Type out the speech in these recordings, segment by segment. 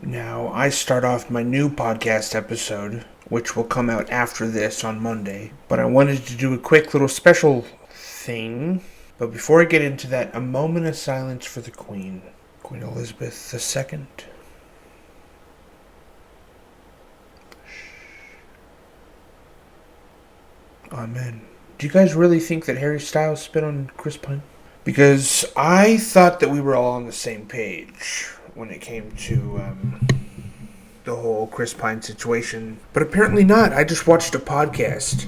Now, I start off my new podcast episode, which will come out after this on Monday, but I wanted to do a quick little special thing. But before I get into that, a moment of silence for the Queen, Queen Elizabeth II. Amen. Do you guys really think that Harry Styles spit on Chris Pine? Because I thought that we were all on the same page when it came to the whole Chris Pine situation, but apparently not. I just watched a podcast.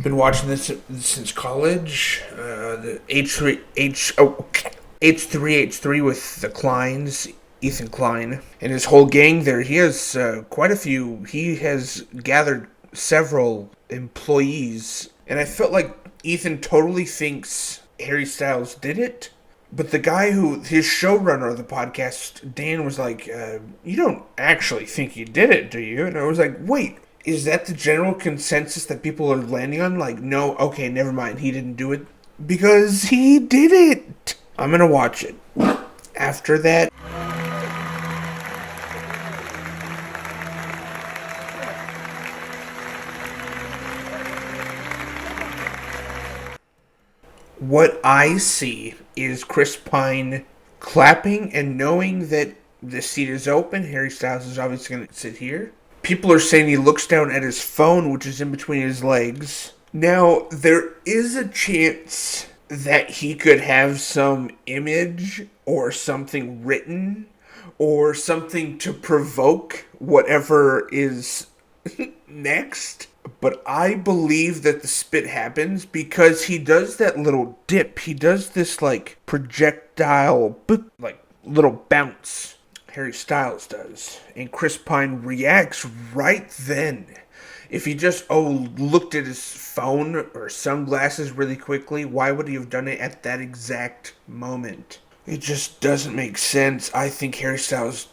Been watching this since college. The H3H3 with the Kleins, Ethan Klein, and his whole gang there. He has quite a few. He has gathered several employees, and I felt like Ethan totally thinks Harry Styles did it. But the guy his showrunner of the podcast, Dan, was like, you don't actually think he did it, do you? And I was like, wait, is that the general consensus that people are landing on? Like, no, okay, never mind, he didn't do it. Because he did it! I'm gonna watch it. After that, what I see is Chris Pine clapping and knowing that the seat is open. Harry Styles is obviously going to sit here. People are saying he looks down at his phone, which is in between his legs. Now, there is a chance that he could have some image or something written or something to provoke whatever is next. But I believe that the spit happens because he does that little dip. He does this like projectile, like little bounce. Harry Styles does. And Chris Pine reacts right then. If he just, looked at his phone or sunglasses really quickly, why would he have done it at that exact moment? It just doesn't make sense. I think Harry Styles,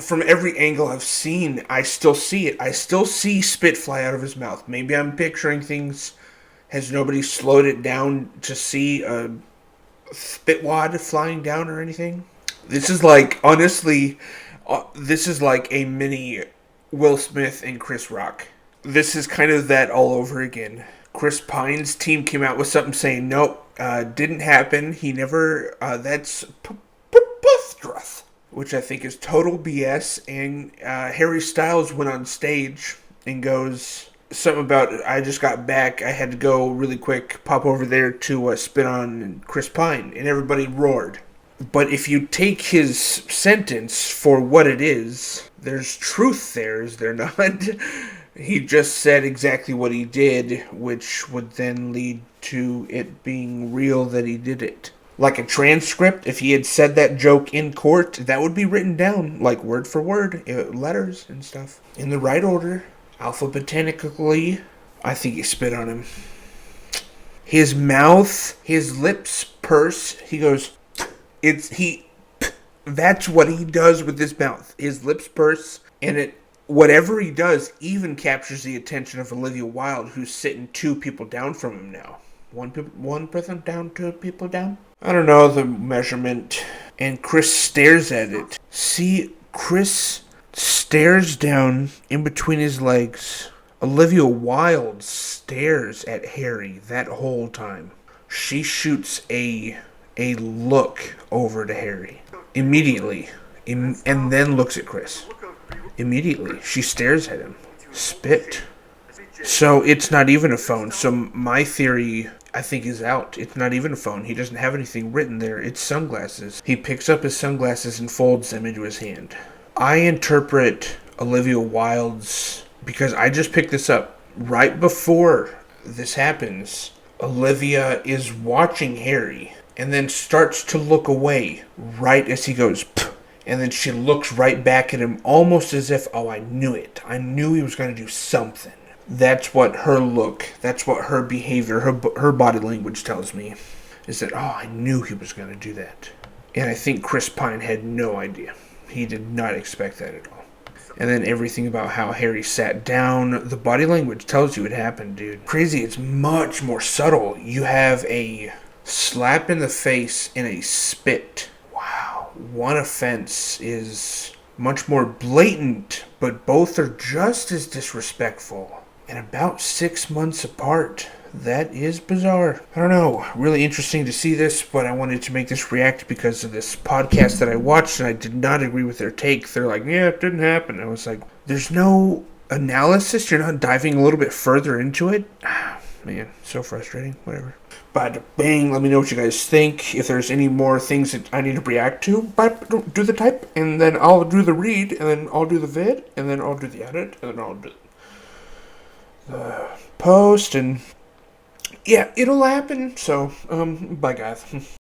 from every angle I've seen, I still see it. I still see spit fly out of his mouth. Maybe I'm picturing things. Has nobody slowed it down to see a spit wad flying down or anything? This is like, honestly, this is like a mini Will Smith and Chris Rock. This is kind of that all over again. Chris Pine's team came out with something saying, nope, didn't happen. He never, that's preposterous. Which I think is total BS. And Harry Styles went on stage and goes something about, I just got back. I had to go really quick, pop over there to spit on Chris Pine. And everybody roared. But if you take his sentence for what it is, there's truth there, is there not? He just said exactly what he did, which would then lead to it being real that he did it. Like a transcript, if he had said that joke in court, that would be written down, like word for word, letters and stuff. In the right order, alphabetically. I think he spit on him. His mouth, his lips purse, he goes, that's what he does with his mouth. His lips purse, and whatever he does even captures the attention of Olivia Wilde, who's sitting 2 people down from him now. One person down, 2 people down? I don't know the measurement. And Chris stares at it. See, Chris stares down in between his legs. Olivia Wilde stares at Harry that whole time. She shoots a look over to Harry. Immediately. And then looks at Chris. Immediately. She stares at him. Spit. So it's not even a phone. So my theory, I think, is out. It's not even a phone. He doesn't have anything written there. It's sunglasses. He picks up his sunglasses and folds them into his hand. I interpret Olivia Wilde's, because I just picked this up right before this happens. Olivia is watching Harry and then starts to look away right as he goes, pff. And then she looks right back at him almost as if, I knew it. I knew he was going to do something. That's what her look, that's what her behavior, her body language tells me. Is that, I knew he was going to do that. And I think Chris Pine had no idea. He did not expect that at all. And then everything about how Harry sat down, the body language tells you it happened, dude. Crazy, it's much more subtle. You have a slap in the face and a spit. Wow. One offense is much more blatant, but both are just as disrespectful. And about 6 months apart. That is bizarre. I don't know. Really interesting to see this, but I wanted to make this react because of this podcast that I watched, and I did not agree with their take. They're like, yeah, it didn't happen. I was like, there's no analysis. You're not diving a little bit further into it. Man, so frustrating. Whatever. But bang, let me know what you guys think. If there's any more things that I need to react to, but do the type, and then I'll do the read, and then I'll do the vid, and then I'll do the edit, and then I'll do the post, and yeah, it'll happen. So, bye guys.